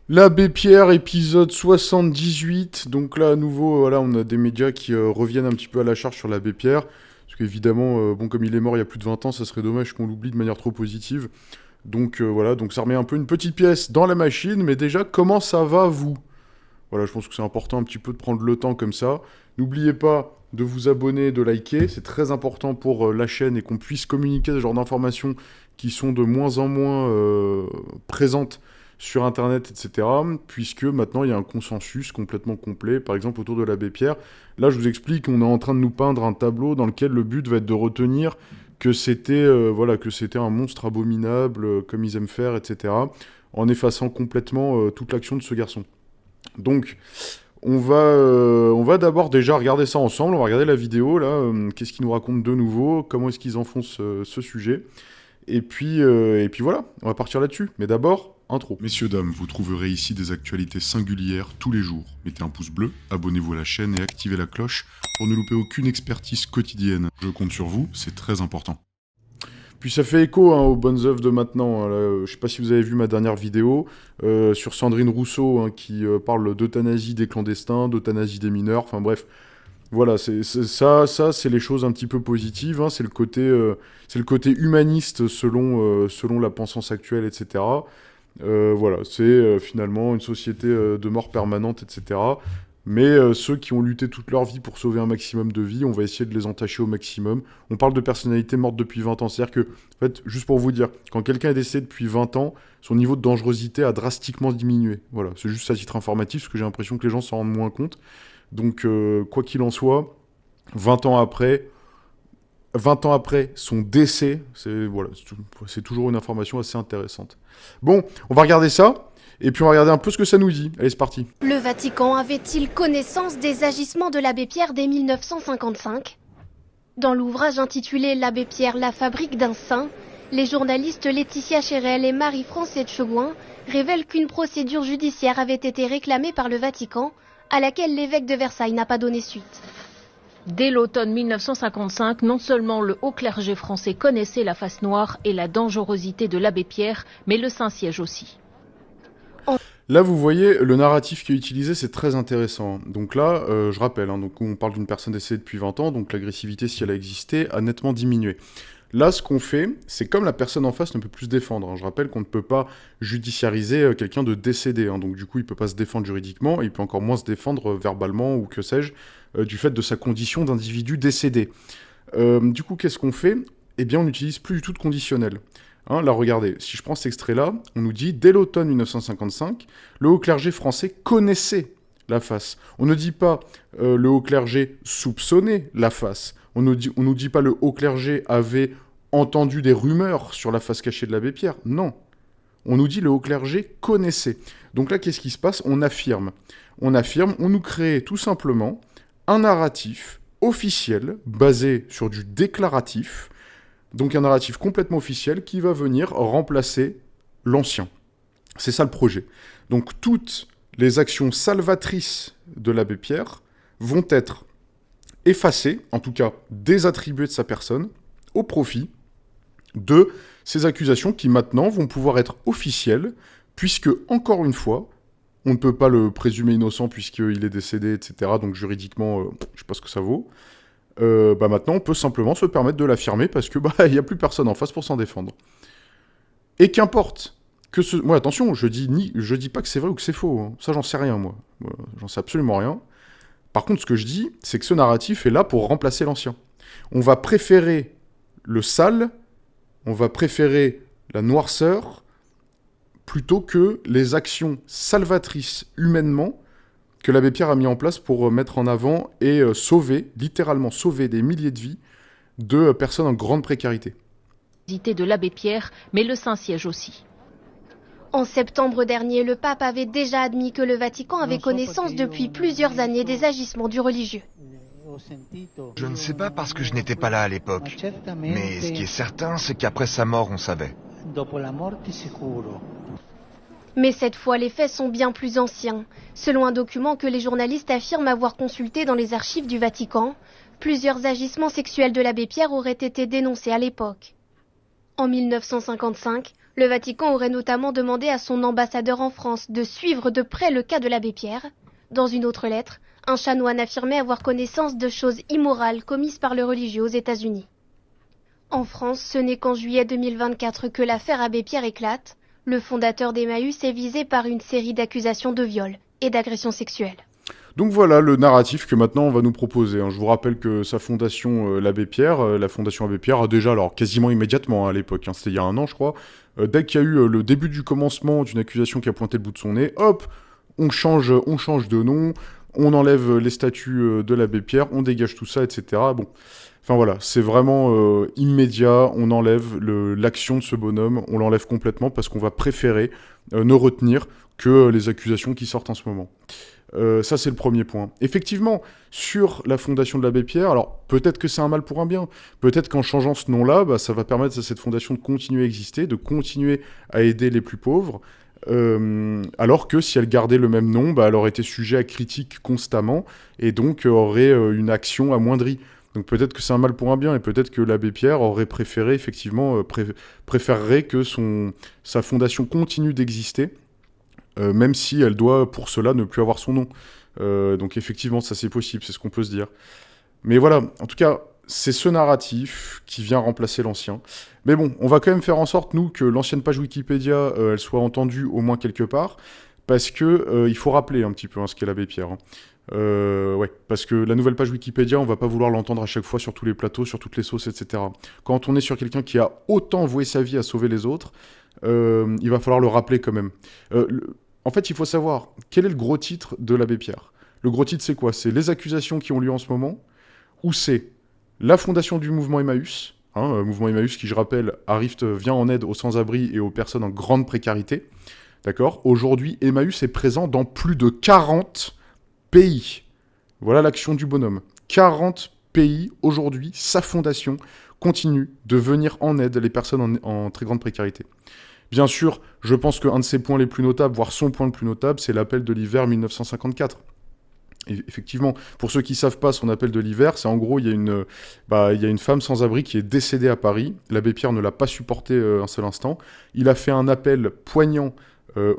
L'abbé Pierre, épisode 78. Donc là, à nouveau, voilà, on a des médias qui reviennent un petit peu à la charge sur l'abbé Pierre. Parce qu'évidemment, bon, comme il est mort il y a plus de 20 ans, ça serait dommage qu'on l'oublie de manière trop positive. Donc voilà, donc ça remet un peu une petite pièce dans la machine. Mais déjà, comment ça va, vous? Voilà, je pense que c'est important un petit peu de prendre le temps comme ça. N'oubliez pas de vous abonner, de liker. C'est très important pour la chaîne et qu'on puisse communiquer ce genre d'informations qui sont de moins en moins présentes sur Internet, etc. Puisque maintenant, il y a un consensus complètement complet, par exemple autour de l'abbé Pierre. Là, je vous explique, on est en train de nous peindre un tableau dans lequel le but va être de retenir que c'était voilà, que c'était un monstre abominable, comme ils aiment faire, etc. En effaçant complètement toute l'action de ce garçon. Donc, on va d'abord déjà regarder ça ensemble, on va regarder la vidéo, là, qu'est-ce qu'ils nous racontent de nouveau, comment est-ce qu'ils enfoncent ce sujet, et puis voilà, on va partir là-dessus. Mais d'abord, intro. Messieurs, dames, vous trouverez ici des actualités singulières tous les jours. Mettez un pouce bleu, abonnez-vous à la chaîne et activez la cloche pour ne louper aucune expertise quotidienne. Je compte sur vous, c'est très important. Puis ça fait écho hein, aux bonnes œuvres de maintenant. Hein, là, je sais pas si vous avez vu ma dernière vidéo sur Sandrine Rousseau hein, qui parle d'euthanasie des clandestins, d'euthanasie des mineurs, enfin bref. Voilà, ça c'est les choses un petit peu positives, hein, c'est le côté humaniste selon la pensance actuelle, etc. Voilà, c'est finalement une société de mort permanente, etc. Mais ceux qui ont lutté toute leur vie pour sauver un maximum de vies, on va essayer de les entacher au maximum. On parle de personnalités mortes depuis 20 ans. C'est-à-dire que, en fait, juste pour vous dire, quand quelqu'un est décédé depuis 20 ans, son niveau de dangerosité a drastiquement diminué. Voilà, c'est juste à titre informatif, parce que j'ai l'impression que les gens s'en rendent moins compte. Donc, quoi qu'il en soit, 20 ans après, 20 ans après son décès, voilà, c'est toujours une information assez intéressante. Bon, on va regarder ça, et puis on va regarder un peu ce que ça nous dit. Allez, c'est parti. Le Vatican avait-il connaissance des agissements de l'abbé Pierre dès 1955 ? Dans l'ouvrage intitulé L'abbé Pierre, la fabrique d'un saint, les journalistes Laetitia Chérel et Marie-France Etchegouin révèlent qu'une procédure judiciaire avait été réclamée par le Vatican, à laquelle l'évêque de Versailles n'a pas donné suite. Dès l'automne 1955, non seulement le haut clergé français connaissait la face noire et la dangerosité de l'abbé Pierre, mais le Saint-Siège aussi. Là, vous voyez, le narratif qui est utilisé, c'est très intéressant. Donc là, je rappelle, hein, donc on parle d'une personne décédée depuis 20 ans, donc l'agressivité, si elle a existé, a nettement diminué. Là, ce qu'on fait, c'est comme la personne en face ne peut plus se défendre. Hein. Je rappelle qu'on ne peut pas judiciariser quelqu'un de décédé. Hein. Donc du coup, il ne peut pas se défendre juridiquement, et il peut encore moins se défendre verbalement, ou que sais-je, du fait de sa condition d'individu décédé. Du coup, qu'est-ce qu'on fait? Eh bien, on n'utilise plus du tout de conditionnel. Hein, là, regardez, si je prends cet extrait-là, on nous dit, dès l'automne 1955, le haut clergé français connaissait la face. On ne dit pas le haut clergé soupçonnait la face. On nous dit pas le haut clergé avait entendu des rumeurs sur la face cachée de l'abbé Pierre. Non. On nous dit le haut clergé connaissait. Donc là, qu'est-ce qui se passe? On affirme. On nous crée tout simplement un narratif officiel basé sur du déclaratif, donc un narratif complètement officiel qui va venir remplacer l'ancien. C'est ça le projet. Donc toutes les actions salvatrices de l'abbé Pierre vont être effacées, en tout cas désattribuées de sa personne, au profit de ces accusations qui maintenant vont pouvoir être officielles, puisque, encore une fois, on ne peut pas le présumer innocent puisqu'il est décédé, etc. Donc juridiquement, je ne sais pas ce que ça vaut. Maintenant, on peut simplement se permettre de l'affirmer parce que il n'y a plus personne en face pour s'en défendre. Et qu'importe que ce... Moi, attention, je dis pas que c'est vrai ou que c'est faux. Hein. Ça, j'en sais rien, moi. J'en sais absolument rien. Par contre, ce que je dis, c'est que ce narratif est là pour remplacer l'ancien. On va préférer le sale, on va préférer la noirceur, plutôt que les actions salvatrices humainement que l'abbé Pierre a mis en place pour mettre en avant et sauver, littéralement sauver des milliers de vies de personnes en grande précarité. De l'abbé Pierre, mais le Saint-Siège aussi. En septembre dernier, le pape avait déjà admis que le Vatican avait connaissance depuis plusieurs années des agissements du religieux. Je ne sais pas parce que je n'étais pas là à l'époque, mais ce qui est certain, c'est qu'après sa mort, on savait. Mais cette fois, les faits sont bien plus anciens. Selon un document que les journalistes affirment avoir consulté dans les archives du Vatican, plusieurs agissements sexuels de l'abbé Pierre auraient été dénoncés à l'époque. En 1955, Le Vatican aurait notamment demandé à son ambassadeur en France de suivre de près le cas de l'abbé Pierre. Dans une autre lettre, un chanoine affirmait avoir connaissance de choses immorales commises par le religieux aux États-Unis. En France, ce n'est qu'en juillet 2024 que l'affaire Abbé Pierre éclate. Le fondateur d'Emmaüs est visé par une série d'accusations de viol et d'agressions sexuelles. Donc voilà le narratif que maintenant on va nous proposer. Je vous rappelle que sa fondation, l'Abbé Pierre, la fondation Abbé Pierre a déjà, alors quasiment immédiatement à l'époque, c'était il y a 1 an je crois, dès qu'il y a eu le début du commencement d'une accusation qui a pointé le bout de son nez, hop, on change de nom, on enlève les statuts de l'Abbé Pierre, on dégage tout ça, etc. Bon, enfin voilà, c'est vraiment immédiat, on enlève l'action de ce bonhomme, on l'enlève complètement parce qu'on va préférer ne retenir que les accusations qui sortent en ce moment. Ça, c'est le premier point. Effectivement, sur la fondation de l'abbé Pierre, alors peut-être que c'est un mal pour un bien. Peut-être qu'en changeant ce nom-là, ça va permettre à cette fondation de continuer à exister, de continuer à aider les plus pauvres, alors que si elle gardait le même nom, elle aurait été sujet à critique constamment, et donc aurait une action amoindrie. Donc peut-être que c'est un mal pour un bien, et peut-être que l'abbé Pierre aurait préféré, effectivement, préférerait que sa fondation continue d'exister, même si elle doit pour cela ne plus avoir son nom. Donc effectivement, ça c'est possible, c'est ce qu'on peut se dire. Mais voilà, en tout cas, c'est ce narratif qui vient remplacer l'ancien. Mais bon, on va quand même faire en sorte, nous, que l'ancienne page Wikipédia, elle soit entendue au moins quelque part, parce que il faut rappeler un petit peu ce qu'est l'abbé Pierre. Ouais, parce que la nouvelle page Wikipédia, on va pas vouloir l'entendre à chaque fois sur tous les plateaux, sur toutes les sauces, etc. Quand on est sur quelqu'un qui a autant voué sa vie à sauver les autres, il va falloir le rappeler quand même. En fait, il faut savoir, quel est le gros titre de l'abbé Pierre ? Le gros titre, c'est quoi ? C'est les accusations qui ont lieu en ce moment, ou c'est la fondation du mouvement Emmaüs, mouvement Emmaüs qui, je rappelle, vient en aide aux sans-abri et aux personnes en grande précarité. D'accord ? Aujourd'hui, Emmaüs est présent dans plus de 40 pays. Voilà l'action du bonhomme. 40 pays, aujourd'hui, sa fondation continue de venir en aide les personnes en très grande précarité. Bien sûr, je pense qu'un de ses points les plus notables, voire son point le plus notable, c'est l'appel de l'hiver 1954. Et effectivement, pour ceux qui ne savent pas, son appel de l'hiver, c'est en gros, il y a une femme sans-abri qui est décédée à Paris. L'abbé Pierre ne l'a pas supporté un seul instant. Il a fait un appel poignant,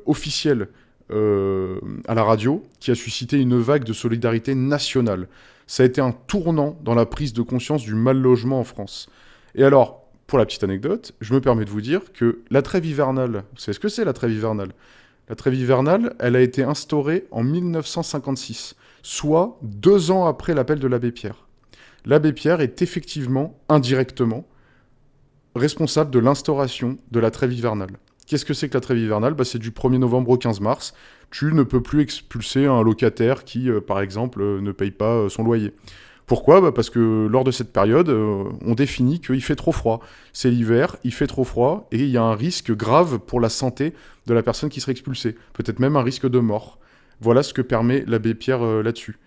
officiel, à la radio, qui a suscité une vague de solidarité nationale. Ça a été un tournant dans la prise de conscience du mal-logement en France. Et alors, pour la petite anecdote, je me permets de vous dire que la trêve hivernale, vous savez ce que c'est la trêve hivernale ? La trêve hivernale, elle a été instaurée en 1956, soit 2 ans après l'appel de l'abbé Pierre. L'abbé Pierre est effectivement, indirectement, responsable de l'instauration de la trêve hivernale. Qu'est-ce que c'est que la trêve hivernale ? C'est du 1er novembre au 15 mars. Tu ne peux plus expulser un locataire qui, par exemple, ne paye pas son loyer. Pourquoi ? Parce que lors de cette période, on définit qu'il fait trop froid. C'est l'hiver, il fait trop froid, et il y a un risque grave pour la santé de la personne qui serait expulsée. Peut-être même un risque de mort. Voilà ce que permet l'abbé Pierre là-dessus.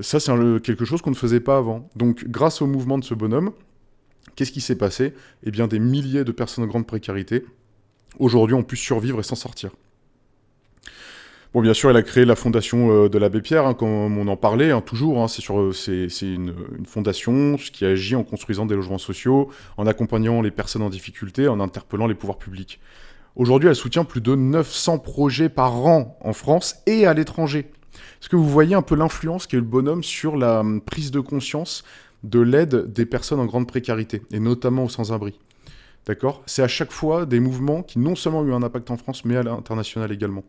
Ça, c'est quelque chose qu'on ne faisait pas avant. Donc, grâce au mouvement de ce bonhomme, qu'est-ce qui s'est passé ? Eh bien, des milliers de personnes en grande précarité, aujourd'hui, ont pu survivre et s'en sortir. Bon, bien sûr, elle a créé la fondation de l'abbé Pierre, comme on en parlait, toujours. C'est une fondation qui agit en construisant des logements sociaux, en accompagnant les personnes en difficulté, en interpellant les pouvoirs publics. Aujourd'hui, elle soutient plus de 900 projets par an en France et à l'étranger. Est-ce que vous voyez un peu l'influence qu'a eu le bonhomme sur la prise de conscience de l'aide des personnes en grande précarité, et notamment aux sans-abri ? D'accord ? C'est à chaque fois des mouvements qui non seulement ont eu un impact en France, mais à l'international également.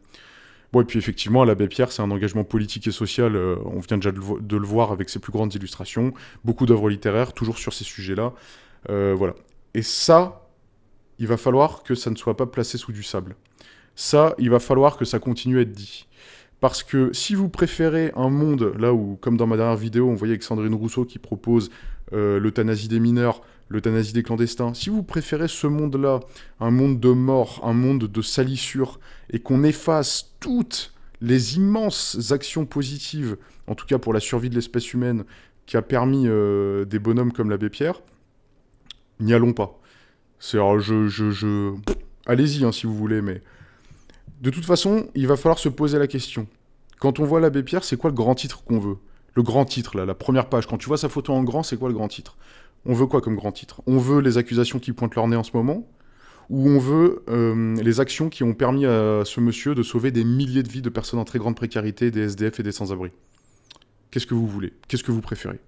Bon, et puis effectivement, l'abbé Pierre, c'est un engagement politique et social, on vient déjà de le voir avec ses plus grandes illustrations, beaucoup d'œuvres littéraires, toujours sur ces sujets-là. Voilà. Et ça, il va falloir que ça ne soit pas placé sous du sable. Ça, il va falloir que ça continue à être dit. Parce que si vous préférez un monde, là où, comme dans ma dernière vidéo, on voyait avec Sandrine Rousseau qui propose l'euthanasie des mineurs, l'euthanasie des clandestins, si vous préférez ce monde-là, un monde de mort, un monde de salissure, et qu'on efface toutes les immenses actions positives, en tout cas pour la survie de l'espèce humaine, qui a permis des bonhommes comme l'abbé Pierre, n'y allons pas. Allez-y si vous voulez, mais de toute façon, il va falloir se poser la question. Quand on voit l'abbé Pierre, c'est quoi le grand titre qu'on veut ? Le grand titre, là, la première page. Quand tu vois sa photo en grand, c'est quoi le grand titre ? On veut quoi comme grand titre ? On veut les accusations qui pointent leur nez en ce moment ? où on veut les actions qui ont permis à ce monsieur de sauver des milliers de vies de personnes en très grande précarité, des SDF et des sans-abri. Qu'est-ce que vous voulez? Qu'est-ce que vous préférez?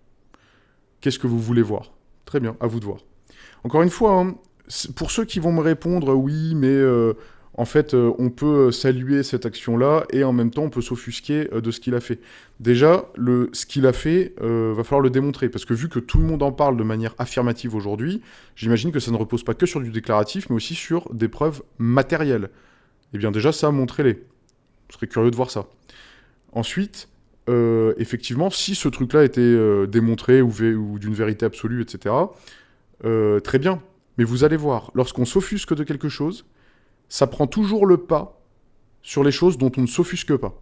Qu'est-ce que vous voulez voir? Très bien, à vous de voir. Encore une fois, hein, pour ceux qui vont me répondre, oui, mais en fait, on peut saluer cette action-là et en même temps, on peut s'offusquer de ce qu'il a fait. Déjà, ce qu'il a fait, va falloir le démontrer, parce que vu que tout le monde en parle de manière affirmative aujourd'hui, j'imagine que ça ne repose pas que sur du déclaratif, mais aussi sur des preuves matérielles. Eh bien déjà, ça, montrez-les. Je serais curieux de voir ça. Ensuite, effectivement, si ce truc-là était démontré ou d'une vérité absolue, etc., très bien. Mais vous allez voir, lorsqu'on s'offusque de quelque chose, ça prend toujours le pas sur les choses dont on ne s'offusque pas.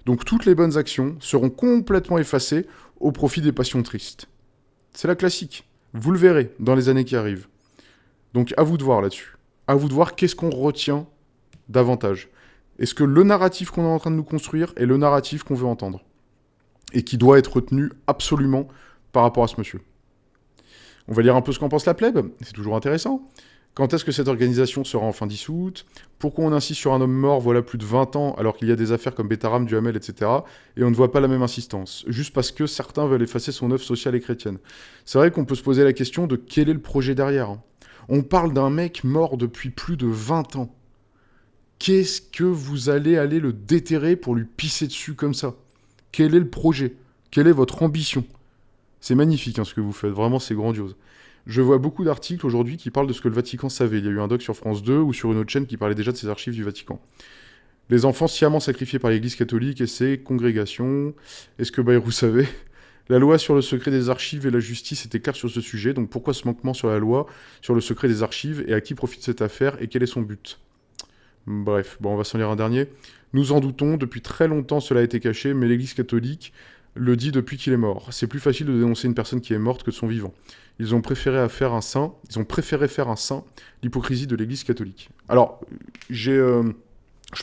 Donc toutes les bonnes actions seront complètement effacées au profit des passions tristes. C'est la classique. Vous le verrez dans les années qui arrivent. Donc à vous de voir là-dessus. À vous de voir qu'est-ce qu'on retient davantage. Est-ce que le narratif qu'on est en train de nous construire est le narratif qu'on veut entendre? Et qui doit être retenu absolument par rapport à ce monsieur. On va lire un peu ce qu'en pense la plèbe, c'est toujours intéressant. Quand est-ce que cette organisation sera enfin dissoute? Pourquoi on insiste sur un homme mort voilà plus de 20 ans alors qu'il y a des affaires comme Betaram, Duhamel, etc. et on ne voit pas la même insistance, juste parce que certains veulent effacer son œuvre sociale et chrétienne. C'est vrai qu'on peut se poser la question de quel est le projet derrière. On parle d'un mec mort depuis plus de 20 ans. Qu'est-ce que vous allez le déterrer pour lui pisser dessus comme ça? Quel est le projet? Quelle est votre ambition? C'est magnifique ce que vous faites, vraiment c'est grandiose. Je vois beaucoup d'articles aujourd'hui qui parlent de ce que le Vatican savait. Il y a eu un doc sur France 2 ou sur une autre chaîne qui parlait déjà de ces archives du Vatican. Les enfants sciemment sacrifiés par l'Église catholique et ses congrégations. Est-ce que Bayrou savait? La loi sur le secret des archives et la justice était claire sur ce sujet, donc pourquoi ce manquement sur la loi sur le secret des archives et à qui profite cette affaire et quel est son but? Bref, bon, on va s'en lire un dernier. Nous en doutons, depuis très longtemps cela a été caché, mais l'Église catholique le dit depuis qu'il est mort. C'est plus facile de dénoncer une personne qui est morte que de son vivant. Ils ont préféré faire un saint, l'hypocrisie de l'Église catholique. Alors, je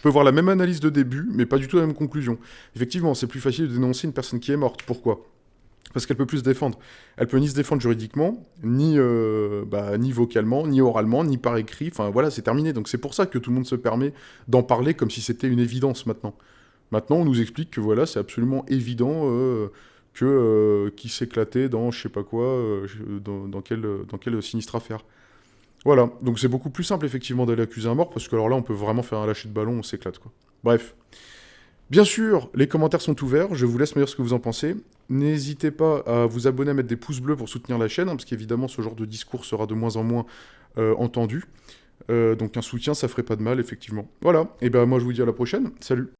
peux voir la même analyse de début, mais pas du tout la même conclusion. Effectivement, c'est plus facile de dénoncer une personne qui est morte. Pourquoi? Parce qu'elle peut plus se défendre. Elle peut ni se défendre juridiquement, ni vocalement, ni oralement, ni par écrit. Enfin voilà, c'est terminé. Donc c'est pour ça que tout le monde se permet d'en parler comme si c'était une évidence maintenant. Maintenant, on nous explique que voilà, c'est absolument évident qui s'éclatait dans je sais pas quoi, dans quelle sinistre affaire. Voilà, donc c'est beaucoup plus simple effectivement d'aller accuser un mort, parce que alors là, on peut vraiment faire un lâcher de ballon, on s'éclate quoi. Bref. Bien sûr, les commentaires sont ouverts, je vous laisse me dire ce que vous en pensez. N'hésitez pas à vous abonner, à mettre des pouces bleus pour soutenir la chaîne, parce qu'évidemment, ce genre de discours sera de moins en moins entendu. Donc un soutien, ça ferait pas de mal, effectivement. Voilà, et ben moi je vous dis à la prochaine, salut.